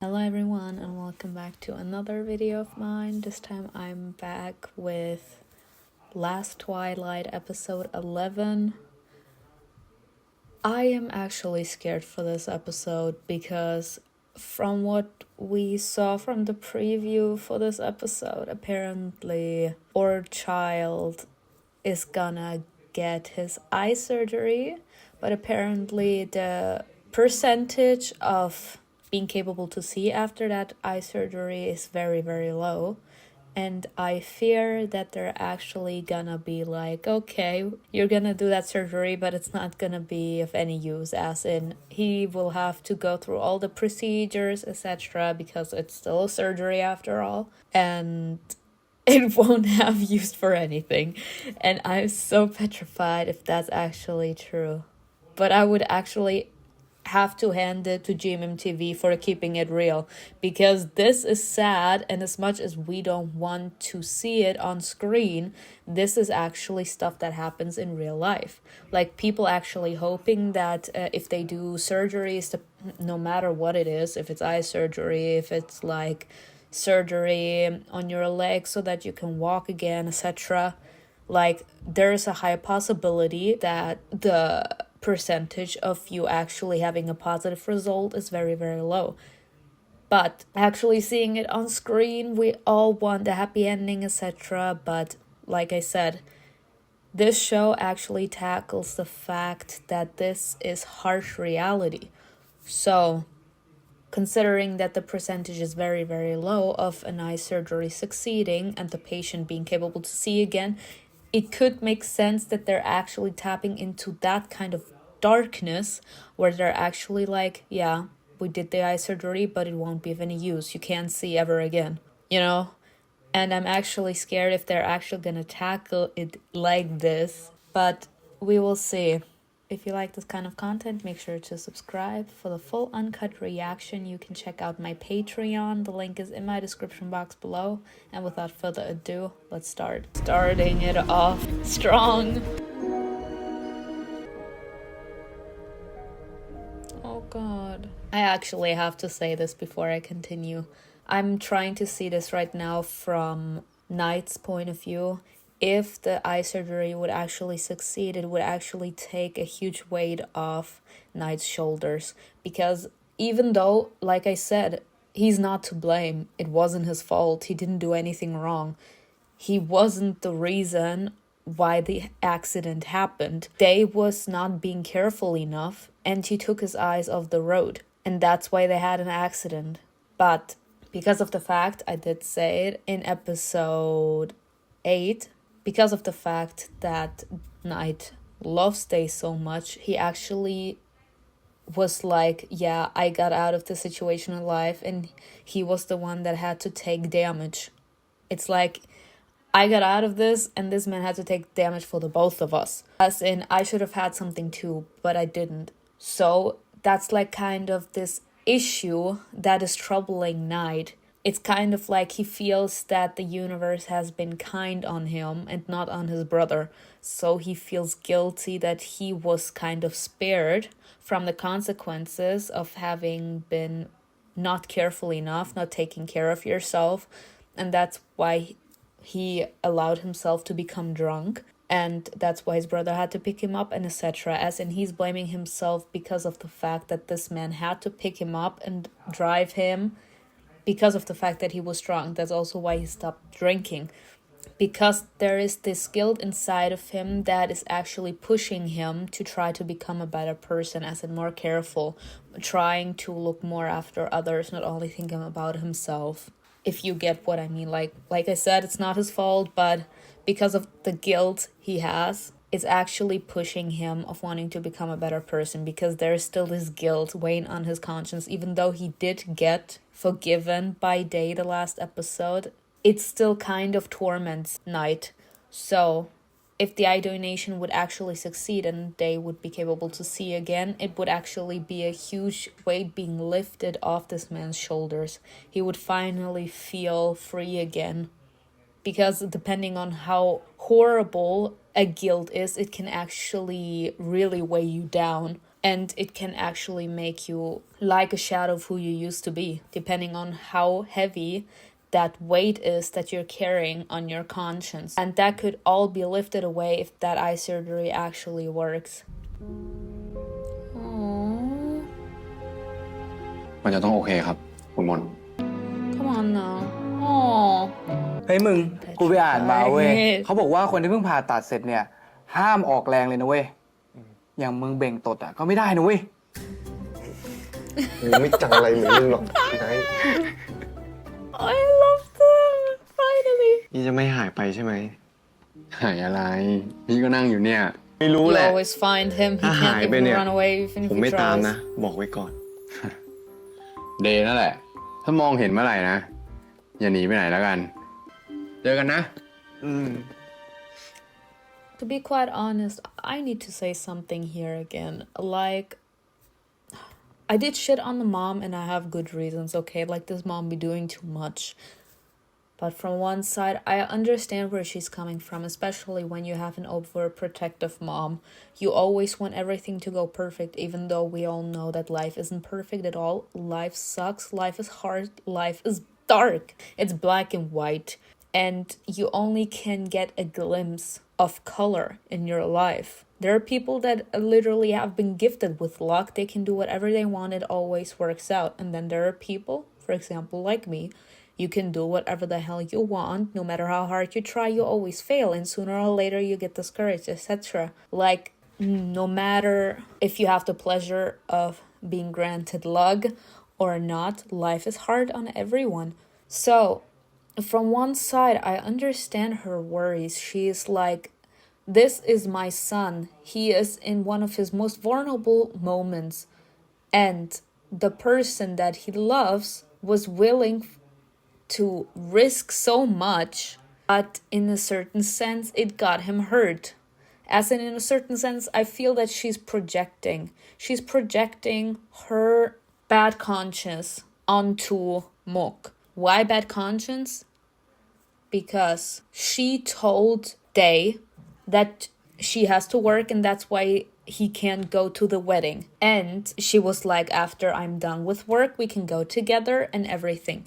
Hello everyone and welcome back to another video of mine. This time I'm back with last Twilight episode 11. I am actually scared for this episode because from what we saw from the preview for this episode, apparently our child is gonna get his eye surgery, but apparently the percentage of being capable to see after that eye surgery is very, very low. And I fear that they're actually gonna be like, okay, you're gonna do that surgery, but it's not gonna be of any use, as in he will have to go through all the procedures, etc., because it's still a surgery after all, and it won't have use for anything. And I'm so petrified if that's actually true. But I would actually have to hand it to GMMTV for keeping it real, because this is sad, and as much as we don't want to see it on screen, this is actually stuff that happens in real life. Like, people actually hoping that if they do surgeries, no matter what it is, if it's eye surgery, if it's like surgery on your leg so that you can walk again, etc., like, there's a high possibility that the percentage of you actually having a positive result is very, very low. But actually seeing it on screen, we all want a happy ending, etc. But like I said, this show actually tackles the fact that this is harsh reality. So considering that the percentage is very, very low of an eye surgery succeeding and the patient being capable to see again, it could make sense that they're actually tapping into that kind of darkness where they're actually like, yeah, we did the eye surgery, but it won't be of any use. You can't see ever again, you know? And I'm actually scared if they're actually gonna tackle it like this, but we will see. If you like this kind of content, make sure to subscribe. For the full uncut reaction, you can check out my Patreon. The link is in my description box below. And without further ado, let's start. Starting it off strong. Oh god. I actually have to say this before I continue. I'm trying to see this right now from Knight's point of view. If the eye surgery would actually succeed, it would actually take a huge weight off Knight's shoulders. Because even though, like I said, he's not to blame, it wasn't his fault, he didn't do anything wrong, he wasn't the reason why the accident happened. Dave was not being careful enough, and he took his eyes off the road. And that's why they had an accident. But because of the fact, I did say it in episode 8, because of the fact that Knight loves Dave so much, he actually was like, yeah, I got out of the situation alive, and he was the one that had to take damage. It's like, I got out of this, and this man had to take damage for the both of us. As in, I should have had something too, but I didn't. So that's like kind of this issue that is troubling Knight. It's kind of like he feels that the universe has been kind on him and not on his brother. So he feels guilty that he was kind of spared from the consequences of having been not careful enough, not taking care of yourself. And that's why he allowed himself to become drunk. And that's why his brother had to pick him up and etc. As in, he's blaming himself because of the fact that this man had to pick him up and drive him because of the fact that he was drunk. That's also why he stopped drinking. Because there is this guilt inside of him that is actually pushing him to try to become a better person, as in more careful, trying to look more after others, not only thinking about himself. If you get what I mean. Like I said, it's not his fault, but because of the guilt he has, it's actually pushing him of wanting to become a better person, because there's still this guilt weighing on his conscience. Even though he did get forgiven by Day the last episode, it still kind of torments Knight. So if the eye donation would actually succeed and Day would be capable to see again, it would actually be a huge weight being lifted off this man's shoulders. He would finally feel free again. Because depending on how horrible a guilt is, it can actually really weigh you down. and it can actually make you like a shadow of who you used to be, depending on how heavy that weight is that you're carrying on your conscience. And that could all be lifted away if that eye surgery actually works. Aww. มันจะต้องโอเคครับคุณมน Come on now. Aww. เฮ้ยมึงกูไปอ่านมาเว้ยเขาบอกว่าคนที่เพิ่งผ่าตัดเสร็จเนี่ยห้ามออกแรงเลยนะเว้ยอย่างมึงเบ่งตดอ่ะก็ไม่ได้นะเว้ยมึงไม่จังอะไรเหมือนมึงหรอกไง I love them finally นี่จะไม่หายไปใช่ไหมหายอะไรพี่ก็นั่งอยู่เนี่ยไม่รู้แห You ละ always find him. He ถ้าหา can't ยไป even เนี่ย run away even ผม if he ไม่ตาม tries. นะบอกไว้ก่อน เดย์นั่นแหละถ้ามองเห็นเมื่อไหร่นะอย่าหนีไปไหนแล้วกันเจอกันนะTo be quite honest, I need to say something here again. Like, I did shit on the mom and I have good reasons, okay? Like, this mom be doing too much. But from one side, I understand where she's coming from, especially when you have an overprotective mom. You always want everything to go perfect, even though we all know that life isn't perfect at all. Life sucks, life is hard, life is dark. It's black and white. And you only can get a glimpse of color in your life. There are people that literally have been gifted with luck. They can do whatever they want. It always works out. And then there are people, for example, like me, you can do whatever the hell you want. No matter how hard you try, you always fail. And sooner or later, you get discouraged, etc. Like, no matter if you have the pleasure of being granted luck or not, life is hard on everyone. So, from one side, I understand her worries. She is like, this is my son. He is in one of his most vulnerable moments. And the person that he loves was willing to risk so much. But in a certain sense, it got him hurt. As in a certain sense, I feel that she's projecting. She's projecting her bad conscience onto Mok. Why bad conscience? Because she told Day that she has to work and that's why he can't go to the wedding. And she was like, after I'm done with work, we can go together and everything.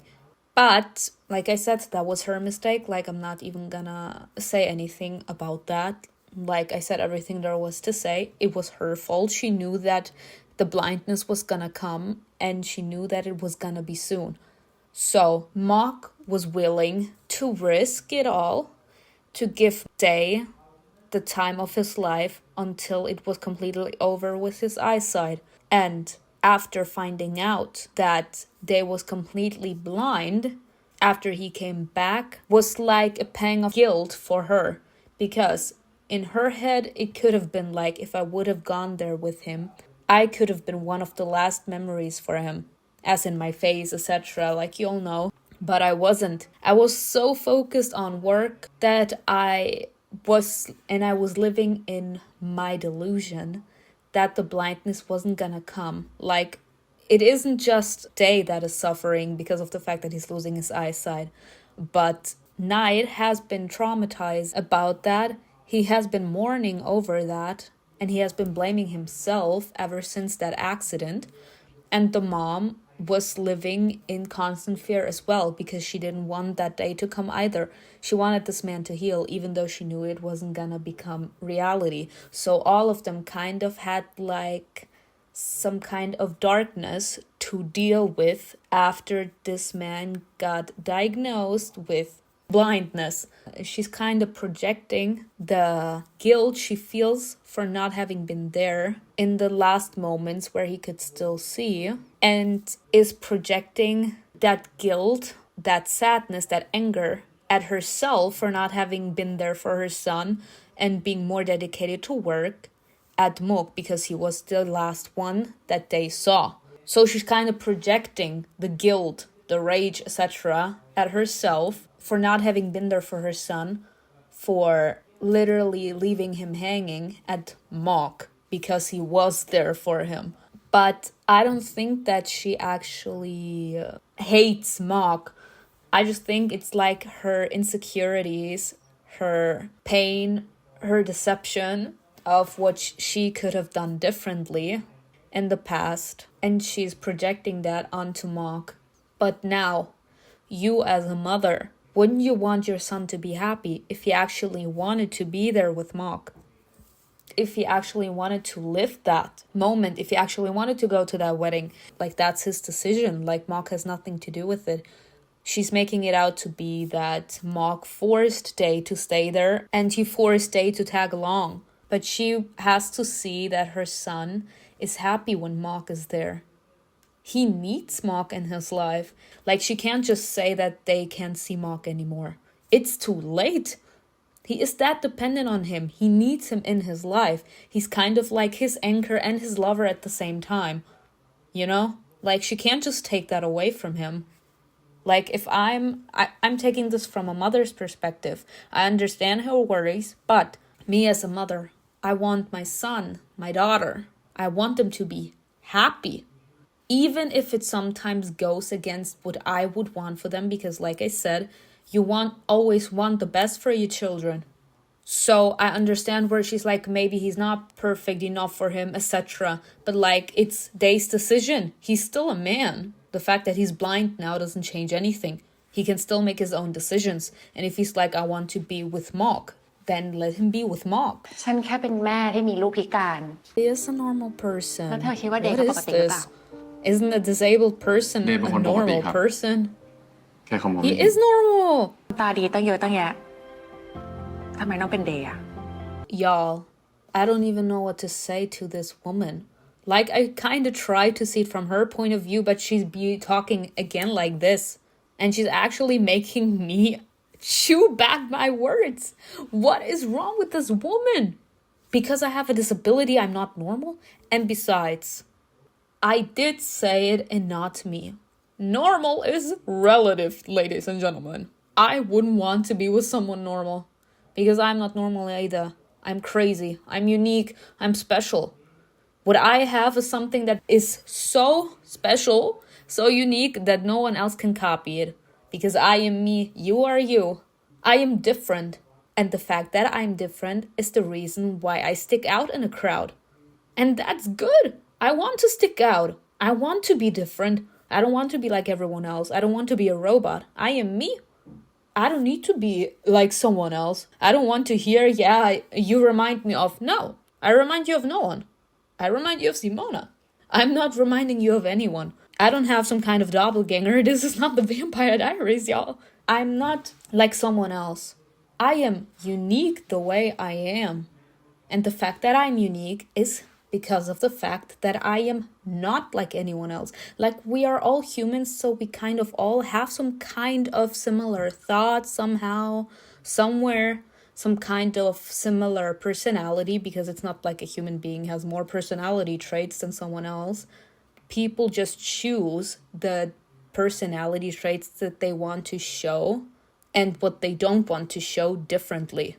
But, like I said, that was her mistake. Like, I'm not even gonna say anything about that. Like I said, everything there was to say, it was her fault. She knew that the blindness was gonna come and she knew that it was gonna be soon. So, Mok was willing to risk it all to give Day the time of his life until it was completely over with his eyesight. And after finding out that Day was completely blind, after he came back, was like a pang of guilt for her. Because in her head, it could have been like, if I would have gone there with him, I could have been one of the last memories for him. As in my face, etc., like you all know. But I wasn't. I was so focused on work that I was living in my delusion that the blindness wasn't gonna come. Like, it isn't just Day that is suffering because of the fact that he's losing his eyesight, but Night has been traumatized about that. He has been mourning over that, and he has been blaming himself ever since that accident. And the mom was living in constant fear as well because she didn't want that day to come either. She wanted this man to heal even though she knew it wasn't gonna become reality. So all of them kind of had like some kind of darkness to deal with after this man got diagnosed with blindness. She's kind of projecting the guilt she feels for not having been there in the last moments where he could still see, and is projecting that guilt, that sadness, that anger at herself for not having been there for her son and being more dedicated to work at Mok because he was the last one that they saw. So she's kind of projecting the guilt, the rage, etc. at herself for not having been there for her son, for literally leaving him hanging at Mok because he was there for him. But I don't think that she actually hates Mok. I just think it's like her insecurities, her pain, her deception of what she could have done differently in the past, and she's projecting that onto Mark. But now, you as a mother, wouldn't you want your son to be happy if he actually wanted to be there with Mark? If he actually wanted to live that moment, if he actually wanted to go to that wedding, like that's his decision, like Mark has nothing to do with it. She's making it out to be that Mark forced Day to stay there and he forced Day to tag along. But she has to see that her son is happy when Mark is there. He needs Mark in his life. Like, she can't just say that they can't see Mark anymore. It's too late. He is that dependent on him. He needs him in his life. He's kind of like his anchor and his lover at the same time. You know? Like, she can't just take that away from him. Like, if I'm taking this from a mother's perspective. I understand her worries, but me as a mother, I want my son, my daughter, I want them to be happy. Even if it sometimes goes against what I would want for them, because like I said, you always want the best for your children. So I understand where she's like, maybe he's not perfect enough for him, etc. But like, it's Day's decision. He's still a man. The fact that he's blind now doesn't change anything. He can still make his own decisions. And if he's like, I want to be with Mark, then let him be with Mark. ฉันแค่เป็นแม่ที่มีลูกพิการ He is a normal person. แล้วเธอคิดว่าเด็ก What เขาป is กติหรือเปล่า this? Isn't a disabled person Dave a เป็นคนปกติ normal ครับ person? แค่คำผม He is normal. ตาดีตั้งเยอะตั้งแยะทำไมต้องเป็นเดย์อะ Y'all, I don't even know what to say to this woman. Like, I kind of try to see it from her point of view, but she's talking again like this. And she's actually making me chew back my words. What is wrong with this woman? Because I have a disability, I'm not normal? And besides, I did say it and not me. Normal is relative, ladies and gentlemen. I wouldn't want to be with someone normal. Because I'm not normal either. I'm crazy. I'm unique. I'm special. What I have is something that is so special, so unique that no one else can copy it. Because I am me, you are you. I am different. And the fact that I'm different is the reason why I stick out in a crowd. And that's good. I want to stick out. I want to be different. I don't want to be like everyone else. I don't want to be a robot. I am me. I don't need to be like someone else. I don't want to hear, yeah, you remind me of. No, I remind you of no one. I remind you of Simona. I'm not reminding you of anyone. I don't have some kind of doppelganger. This is not the Vampire Diaries, y'all. I'm not like someone else. I am unique the way I am. And the fact that I'm unique is because of the fact that I am not like anyone else. Like, we are all humans, so we kind of all have some kind of similar thoughts somehow, somewhere, some kind of similar personality, because it's not like a human being has more personality traits than someone else. People just choose the personality traits that they want to show and what they don't want to show differently.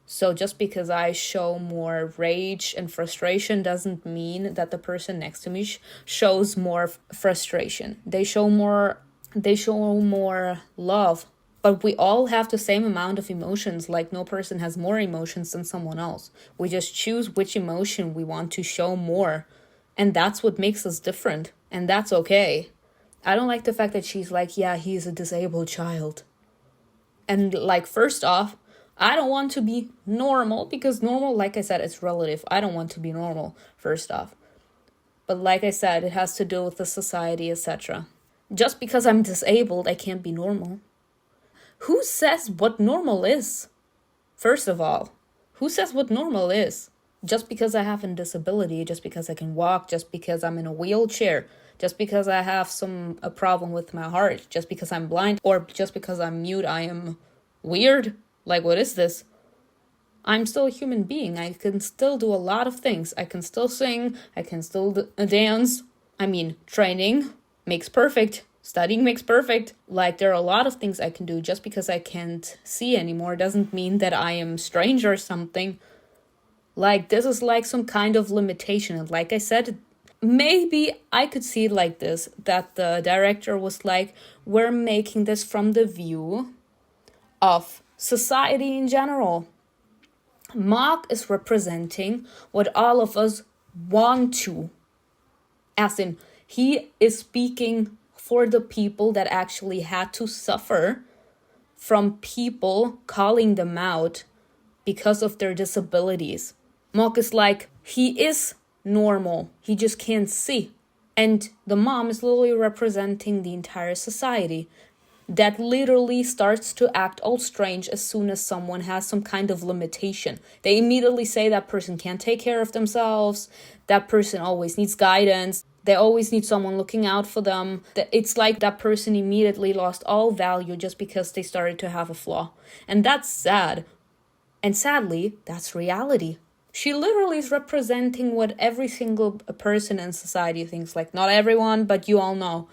So just because I show more rage and frustration doesn't mean that the person next to me shows more frustration. They show more love. But we all have the same amount of emotions. Like, no person has more emotions than someone else. We just choose which emotion we want to show more. And that's what makes us different. And that's okay. I don't like the fact that she's like, yeah, he's a disabled child. And like, first off, I don't want to be normal, because normal, like I said, it's relative. I don't want to be normal, first off. But like I said, it has to do with the society, etc. Just because I'm disabled, I can't be normal. Who says what normal is? First of all, who says what normal is? Just because I have a disability, just because I can walk, just because I'm in a wheelchair, just because I have a problem with my heart, just because I'm blind, or just because I'm mute, I am weird? Like, what is this? I'm still a human being. I can still do a lot of things. I can still sing. I can still dance. I mean, training makes perfect. Studying makes perfect. Like, there are a lot of things I can do. Just because I can't see anymore doesn't mean that I am strange or something. Like, this is like some kind of limitation. And like I said, maybe I could see it like this. That the director was like, we're making this from the view of society in general. Mark is representing what all of us want to. As in, he is speaking for the people that actually had to suffer from people calling them out because of their disabilities. Mark is like, he is normal, he just can't see. And the mom is literally representing the entire society that literally starts to act all strange as soon as someone has some kind of limitation. They immediately say that person can't take care of themselves, that person always needs guidance, they always need someone looking out for them. It's like that person immediately lost all value just because they started to have a flaw. And that's sad. And sadly, that's reality. She literally is representing what every single person in society thinks. Like, not everyone, but you all know.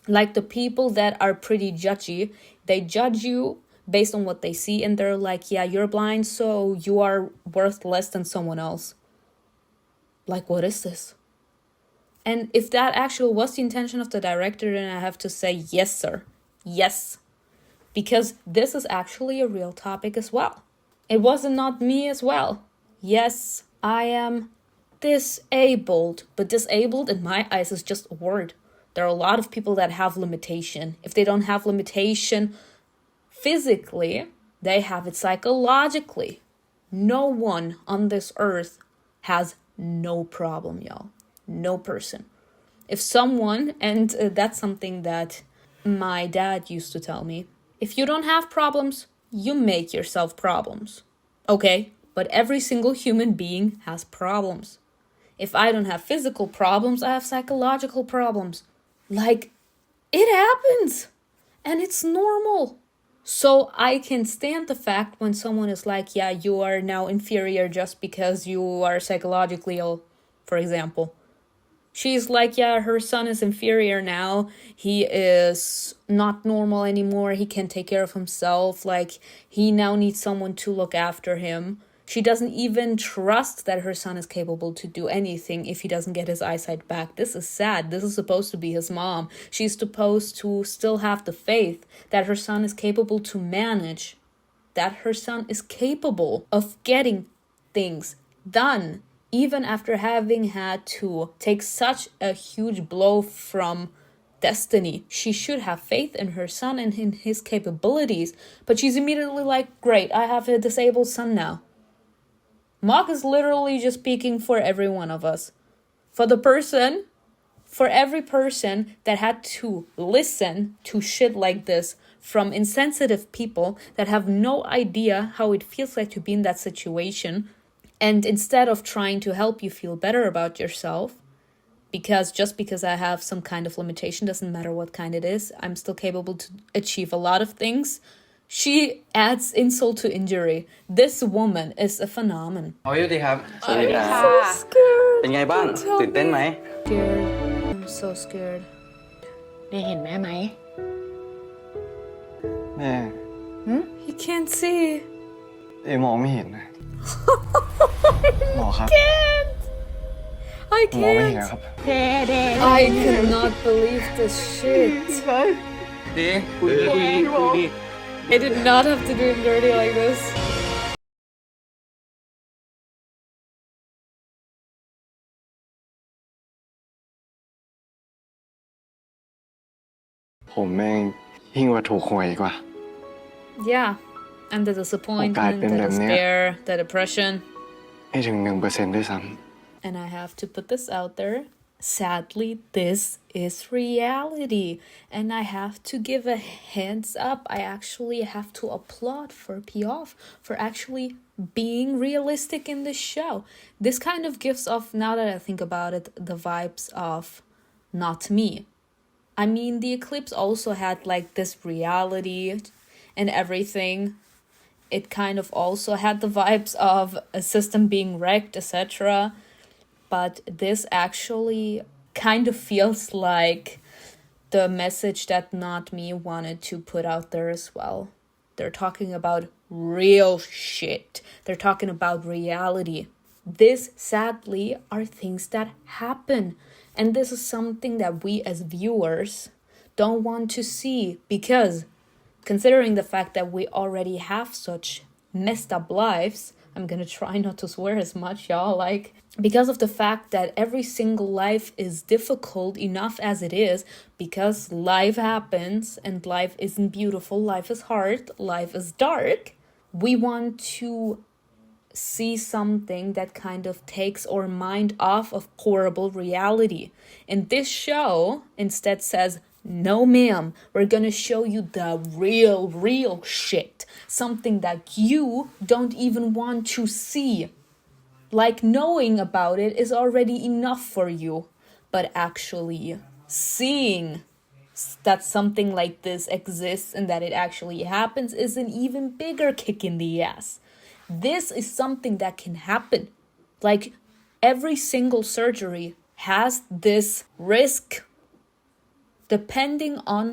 Like the people that are pretty judgy, they judge you based on what they see, and they're like, yeah, you're blind, so you are worth less than someone else. Like, what is this? And if that actually was the intention of the director, then I have to say, yes, sir. Yes. Because this is actually a real topic as well. It wasn't not me as well. Yes, I am disabled, but disabled in my eyes is just a word. There are a lot of people that have limitation. If they don't have limitation physically, they have it psychologically. No one on this earth has no problem, y'all. No person. If someone, and that's something that my dad used to tell me, if you don't have problems, you make yourself problems. Okay? But every single human being has problems. If I don't have physical problems, I have psychological problems. Like, it happens. And it's normal. So I can stand the fact when someone is like, yeah, you are now inferior just because you are psychologically ill, for example. She's like, yeah, her son is inferior now. He is not normal anymore. He can't take care of himself. Like, he now needs someone to look after him. She doesn't even trust that her son is capable to do anything if he doesn't get his eyesight back. This is sad. This is supposed to be his mom. She's supposed to still have the faith that her son is capable to manage, that her son is capable of getting things done, even after having had to take such a huge blow from destiny. She should have faith in her son and in his capabilities, but she's immediately like, great, I have a disabled son now. Mark is literally just speaking for every one of us. For every person that had to listen to shit like this from insensitive people that have no idea how it feels like to be in that situation. And instead of trying to help you feel better about yourself, because just because I have some kind of limitation, doesn't matter what kind it is, I'm still capable to achieve a lot of things. She adds insult to injury. This woman is a phenomenon. สวัสดีครับ I'm so scared. เป็นไงบ้าง ตื่นเต้นไหม Scared. I'm so scared. ได้เห็นแม่ไหม แม่ He can't see. มองไม่เห็นนะ หมอครับ I มองไม่เห็น can't. ครับ I cannot believe this shit. ดีคุยดี I did not have to do him dirty like this. ผมแม่งยิ่งกว่าถูกหวยกว่า Yeah. And the disappointment, the despair, the depression. ไม่ถึง 1% ด้วยซ้ And I have to put this out there. Sadly, this is reality. And I have to give a hands up. I actually have to applaud for Piaf for actually being realistic in this show. This kind of gives off, now that I think about it, the vibes of Not Me. I mean, the eclipse also had like this reality and everything. It kind of also had the vibes of a system being wrecked, etc. But this actually kind of feels like the message that Not Me wanted to put out there as well. They're talking about real shit. They're talking about reality. This, sadly, are things that happen. And this is something that we as viewers don't want to see, because considering the fact that we already have such messed up lives, I'm gonna try not to swear as much, y'all. Like, because of the fact that every single life is difficult enough as it is, because life happens and life isn't beautiful, life is hard, life is dark, we want to see something that kind of takes our mind off of horrible reality. And this show instead says, no ma'am, we're gonna show you the real shit. Something that you don't even want to see. Like, knowing about it is already enough for you. But actually seeing that something like this exists and that it actually happens is an even bigger kick in the ass. This is something that can happen. Like, every single surgery has this risk. Depending on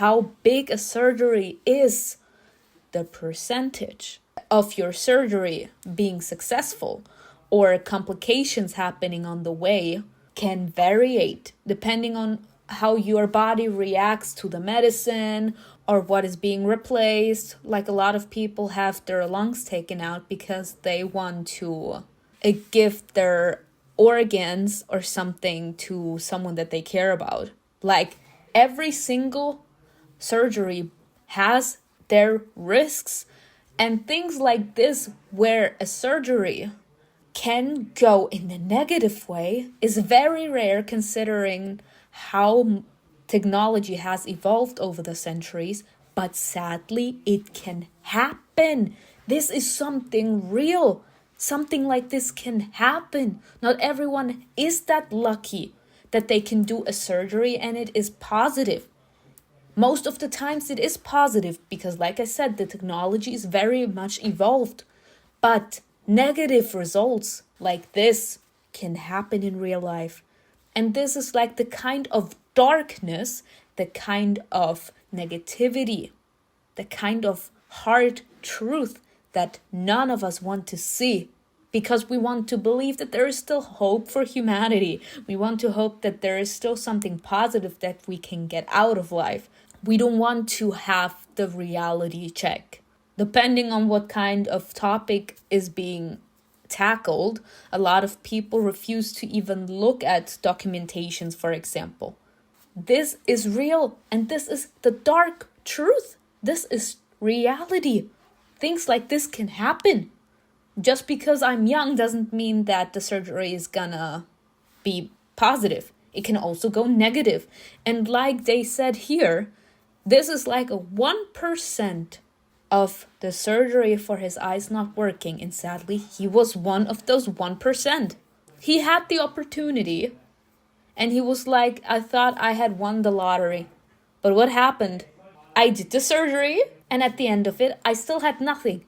how big a surgery is, the percentage of your surgery being successful or complications happening on the way can variate depending on how your body reacts to the medicine or what is being replaced. Like, a lot of people have their lungs taken out because they want to give their organs or something to someone that they care about. Like, every single surgery has their risks, and things like this where a surgery can go in the negative way is very rare, considering how technology has evolved over the centuries. But sadly, it can happen. This is something real. Something like this can happen. Not everyone is that lucky that they can do a surgery and it is positive. Most of the times it is positive because, like I said, the technology is very much evolved. But negative results like this can happen in real life. And this is like the kind of darkness, the kind of negativity, the kind of hard truth that none of us want to see. Because we want to believe that there is still hope for humanity. We want to hope that there is still something positive that we can get out of life. We don't want to have the reality check. Depending on what kind of topic is being tackled, a lot of people refuse to even look at documentations, for example. This is real, and this is the dark truth. This is reality. Things like this can happen. Just because I'm young doesn't mean that the surgery is gonna be positive. It can also go negative. And like they said here, this is like a 1% of the surgery for his eyes not working. And sadly, he was one of those 1%. He had the opportunity. And he was like, I thought I had won the lottery. But what happened? I did the surgery. And at the end of it, I still had nothing.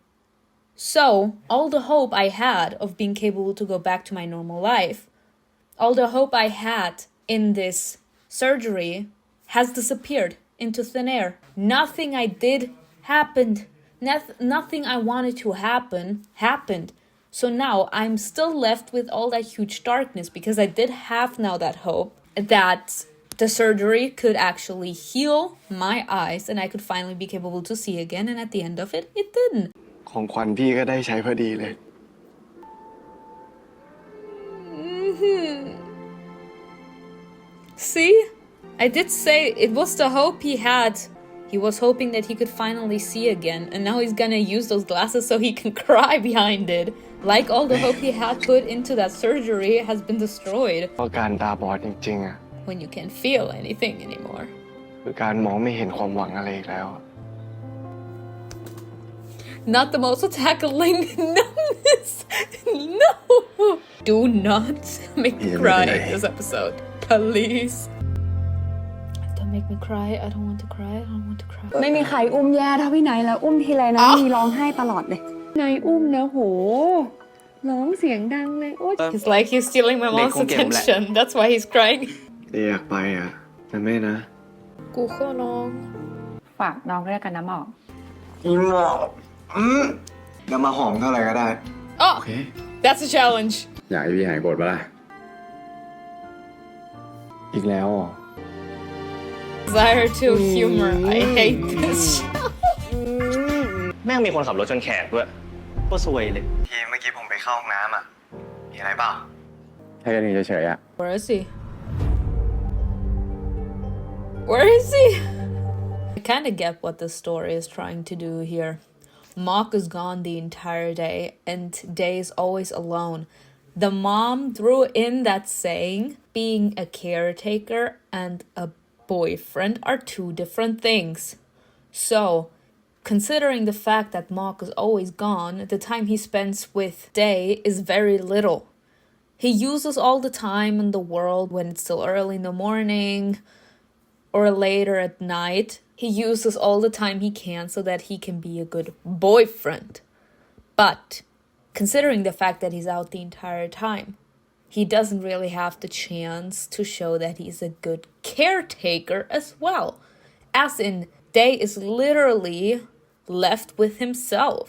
So, all the hope I had of being capable to go back to my normal life, all the hope I had in this surgery has disappeared into thin air. Nothing I did happened. Nothing I wanted to happen happened. So now I'm still left with all that huge darkness because I did have now that hope that the surgery could actually heal my eyes and I could finally be capable to see again. And at the end of it, it didn't. ของขวัญพี่ก็ได้ใช้พอดีเลย See? I did say it was the hope he had. He was hoping that he could finally see again, and now he's gonna use those glasses so he can cry behind it. Like all the hope he had put into that surgery has been destroyed. เพราะการตาบอดจริงๆอ่ะ When you can't feel anything anymore. คือการมองไม่เห็นความหวังอะไรอีกแล้ว Not the most tackling numbness. No. Do not make me cry in this episode. Please. Don't make me cry. I don't want to cry. I don't want to cry. ไม่มีใครอุ้มแย่เท่าพี่ไนท์แล้วอุ้มทีไรนะมีร้องไห้ตลอดเลยไนท์อุ้มนะโหร้องเสียงดังเลยโอ๊ย It's like he's stealing my mom's attention. That's why he's crying. อยากไปอ่ะแต่แม่นะ กูขอร้อง ฝากน้องด้วยกันนะหมอก เดี๋ยวมาหอมเท่าไหร่ก็ได้ Oh, that's a challenge. อยากให้พี่หายโกรธปะล่ะ อีกแล้วอ่ะ Desire to humor. I hate this show. แม่งมีคนขับรถชนแขกด้วย ก็ซวยเลย ทีเมื่อกี้ผมไปเข้าห้องน้ำอ่ะ มีอะไรเปล่า แค่กันเฉยๆอะ Where is he? Where is he? I kind of get what the story is trying to do here. Mark is gone the entire day, and Day is always alone. The mom threw in that saying, being a caretaker and a boyfriend are two different things. So, considering the fact that Mark is always gone, the time he spends with Day is very little. He uses all the time in the world when it's still early in the morning or later at night. He uses all the time he can so that he can be a good boyfriend. But considering the fact that he's out the entire time, he doesn't really have the chance to show that he's a good caretaker as well. As in, Day is literally left with himself.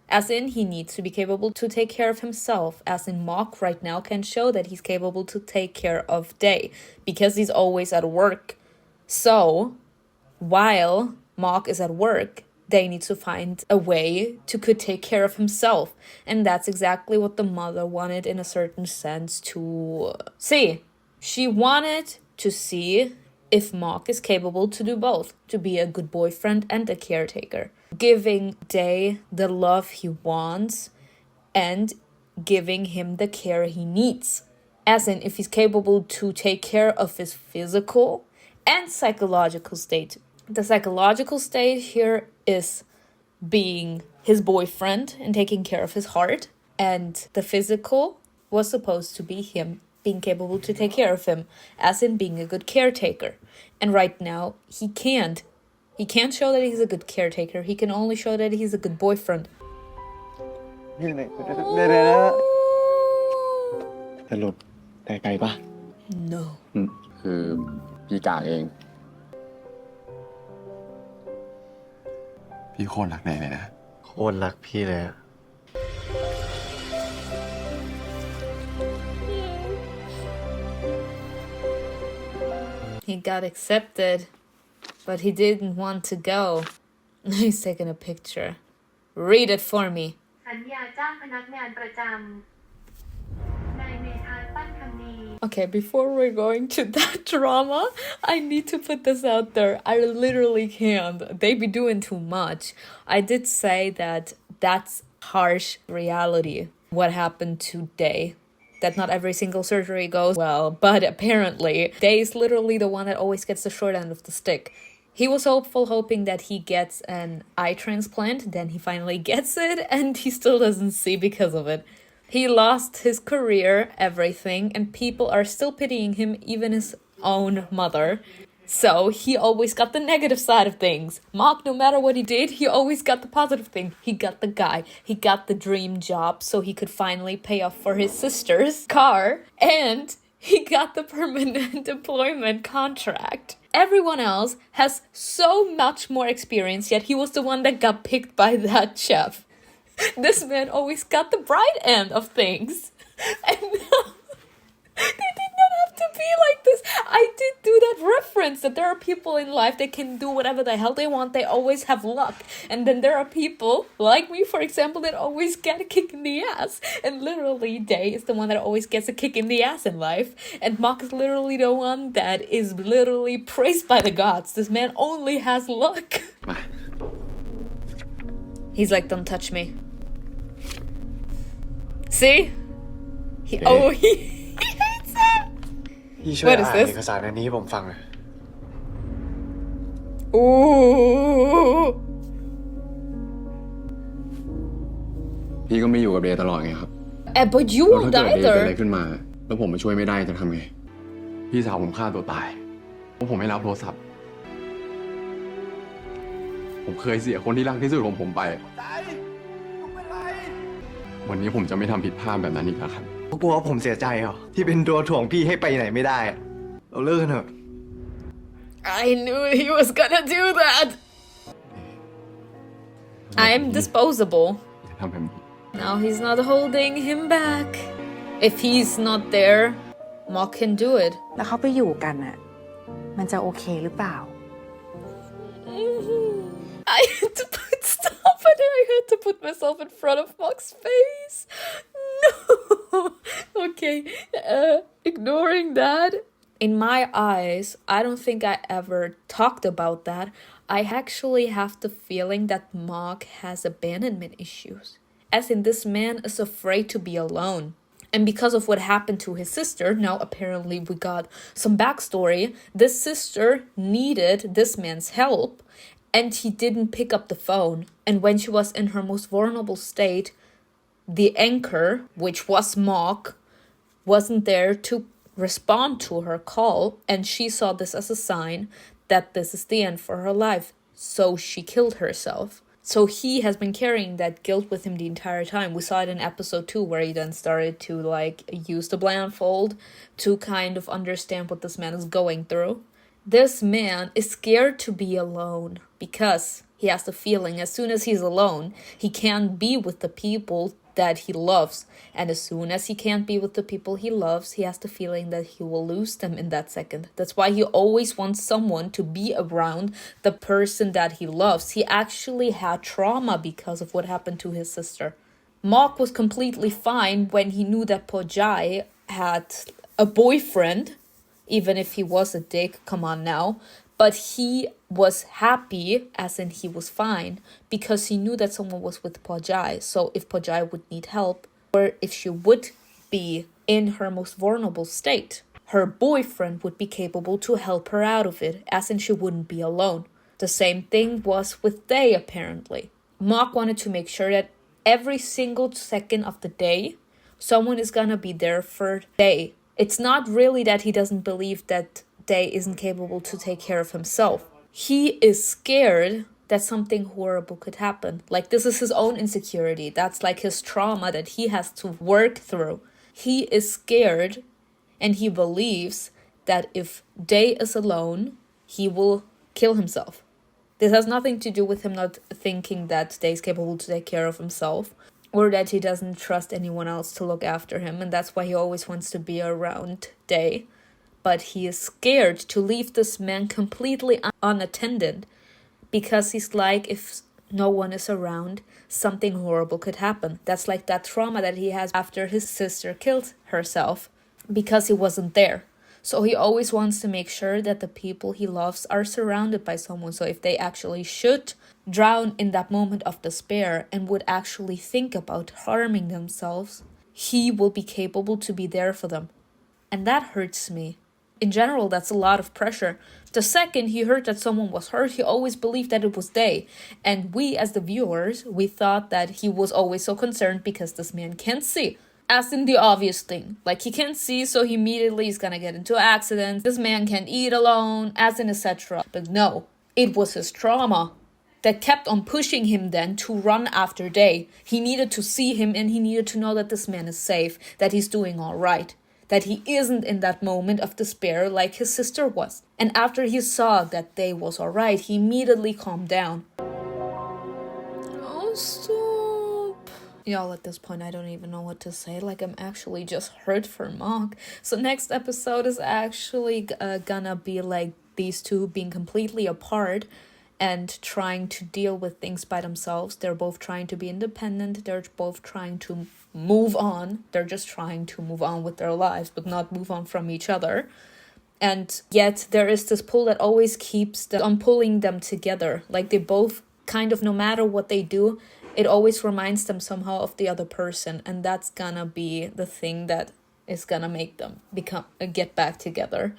As in, he needs to be capable to take care of himself. As in, Mark right now can show that he's capable to take care of Day because he's always at work. So, while Mark is at work, Day needs to find a way to could take care of himself. And that's exactly what the mother wanted in a certain sense to see. She wanted to see if Mark is capable to do both, to be a good boyfriend and a caretaker. Giving Day the love he wants and giving him the care he needs. As in, if he's capable to take care of his physical and psychological state. The psychological state here is being his boyfriend and taking care of his heart. And the physical was supposed to be him being capable to take care of him, as in being a good caretaker. And right now, he can't. He can't show that he's a good caretaker. He can only show that he's a good boyfriend. จะหลุดแต่ไกลปะ No. คือพี่กากเอง พี่โคตรรักแน่เลยนะ โคตรรักพี่เลยอะ He got accepted, but he didn't want to go. He's taking a picture. Read it for me. สัญญาจ้างพนักงานประจำนายเมธานปั้นคำนี Okay, before we're going to that drama, I need to put this out there. I literally can't. They be doing too much. I did say that that's harsh reality. What happened today? That not every single surgery goes well, but apparently, Day is literally the one that always gets the short end of the stick. He was hoping that he gets an eye transplant, then he finally gets it, and he still doesn't see because of it. He lost his career, everything, and people are still pitying him, even his own mother. So he always got the negative side of things. Mark, no matter what he did, he always got the positive thing. He got the guy. He got the dream job so he could finally pay off for his sister's car. And he got the permanent employment contract. Everyone else has so much more experience, yet he was the one that got picked by that chef. This man always got the bright end of things. And they did not have to be like this. I did do that reference that there are people in life that can do whatever the hell they want. They always have luck. And then there are people, like me, for example, that always get a kick in the ass. And literally, Day is the one that always gets a kick in the ass in life. And Mark is literally the one that is literally praised by the gods. This man only has luck. He's like, don't touch me. See? He hates it. พี่ช่วย What is อ่าน this? เอกสารอันนี้ให้ผมฟังหน่อย Ooh. พี่ก็ไม่อยู่กับเดย์ตลอดไงครับ But you แล้ว won't ถ้าเกิดเดย์เป็นอะไร either. ขึ้นมา แล้วผมมาช่วยไม่ได้จะทำไง พี่สาวผมฆ่าตัวตายเพราะผมไม่รับโทรศัพท์ ผมเคยเสียคนที่รักที่สุดของผมไป วันนี้ผมจะไม่ทำผิดพลาดแบบนั้นอีกแล้วครับ กลัวผมเสียใจเหรอที่เป็นตัวถ่วงพี่ให้ไปไหนไม่ได้อะเราเลิกกันเถอะ I knew he was gonna do that. I'm disposable. อย่าทำแบบนี้ Now he's not holding him back. If he's not there, Mark can do it. แล้วเขาไปอยู่กันอ่ะ มันจะโอเคหรือเปล่า I had to put stop, and then I had to put myself in front of Mark's face. No. Okay. Ignoring that. In my eyes, I don't think I ever talked about that. I actually have the feeling that Mark has abandonment issues. As in, this man is afraid to be alone. And because of what happened to his sister, now apparently we got some backstory. This sister needed this man's help, and he didn't pick up the phone. And when she was in her most vulnerable state, the anchor, which was Mark, wasn't there to respond to her call, and she saw this as a sign that this is the end for her life. So she killed herself. So he has been carrying that guilt with him the entire time. We saw it in episode 2 where he then started to use the blindfold to kind of understand what this man is going through. This man is scared to be alone because he has the feeling as soon as he's alone, he can't be with the people that he loves. And as soon as he can't be with the people he loves, he has the feeling that he will lose them in that second. That's why he always wants someone to be around the person that he loves. He actually had trauma because of what happened to his sister. Mark was completely fine when he knew that Pojai had a boyfriend, even if he was a dick, come on now. But he was happy, as in he was fine, because he knew that someone was with Pojai. So if Pojai would need help, or if she would be in her most vulnerable state, her boyfriend would be capable to help her out of it, as in she wouldn't be alone. The same thing was with Day, apparently. Mark wanted to make sure that every single second of the day, someone is gonna be there for Day. It's not really that he doesn't believe that Day isn't capable to take care of himself. He is scared that something horrible could happen. Like, this is his own insecurity. That's like his trauma that he has to work through. He is scared, and he believes that if Day is alone, he will kill himself. This has nothing to do with him not thinking that Day is capable to take care of himself, or that he doesn't trust anyone else to look after him, and that's why he always wants to be around Day. But he is scared to leave this man completely unattended, because he's like, if no one is around, something horrible could happen. That's like that trauma that he has after his sister killed herself, because he wasn't there. So he always wants to make sure that the people he loves are surrounded by someone. So if they actually should drown in that moment of despair and would actually think about harming themselves, he will be capable to be there for them. And that hurts me. In general, that's a lot of pressure. The second he heard that someone was hurt, he always believed that it was Day. And we, as the viewers, we thought that he was always so concerned because this man can't see. As in the obvious thing. Like, he can't see, so he immediately is gonna get into accidents. This man can't eat alone, as in etc. But no, it was his trauma that kept on pushing him then to run after Day. He needed to see him, and he needed to know that this man is safe, that he's doing all right. That he isn't in that moment of despair like his sister was. And after he saw that Day was alright, he immediately calmed down. Oh, stop. Y'all, at this point, I don't even know what to say. Like, I'm actually just hurt for Mark. So next episode is actually gonna be like these two being completely apart and trying to deal with things by themselves. They're both trying to be independent. They're both trying to move on. They're just trying to move on with their lives, but not move on from each other. And yet there is this pull that always keeps on pulling them together. Like, they both kind of, no matter what they do, it always reminds them somehow of the other person. And that's gonna be the thing that is gonna make them get back together.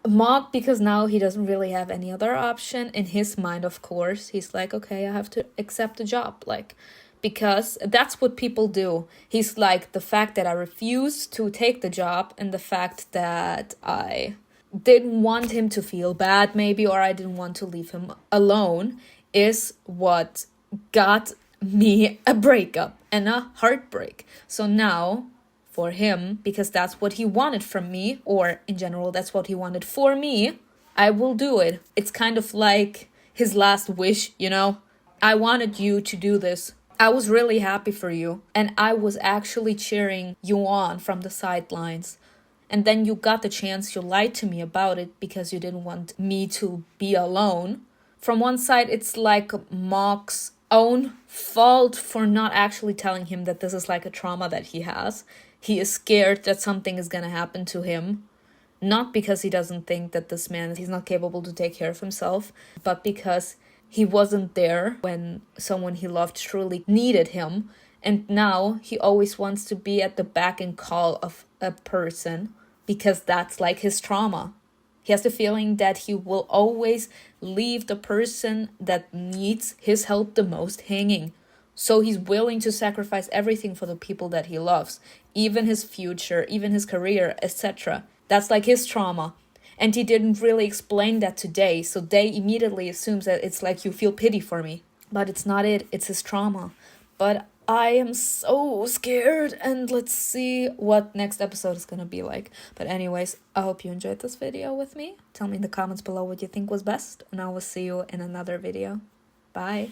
Mark, because now he doesn't really have any other option. In his mind, of course, he's like, okay, I have to accept the job. Like, because that's what people do. He's like, the fact that I refused to take the job and the fact that I didn't want him to feel bad maybe, or I didn't want to leave him alone, is what got me a breakup and a heartbreak. So now, for him, because that's what he wanted from me, or in general, that's what he wanted for me, I will do it. It's kind of like his last wish, you know? I wanted you to do this. I was really happy for you, and I was actually cheering you on from the sidelines. And then you got the chance, you lied to me about it because you didn't want me to be alone. From one side, it's like Mark's own fault for not actually telling him that this is like a trauma that he has. He is scared that something is gonna happen to him. Not because he doesn't think that this man, he's not capable to take care of himself, but because he wasn't there when someone he loved truly needed him. And now he always wants to be at the beck and call of a person because that's like his trauma. He has the feeling that he will always leave the person that needs his help the most hanging. So he's willing to sacrifice everything for the people that he loves, even his future, even his career, etc. That's like his trauma. And he didn't really explain that to Day, so Day immediately assumes that it's like, you feel pity for me. But it's not it, it's his trauma. But I am so scared, and let's see what next episode is gonna be like. But anyways, I hope you enjoyed this video with me. Tell me in the comments below what you think was best, and I will see you in another video. Bye.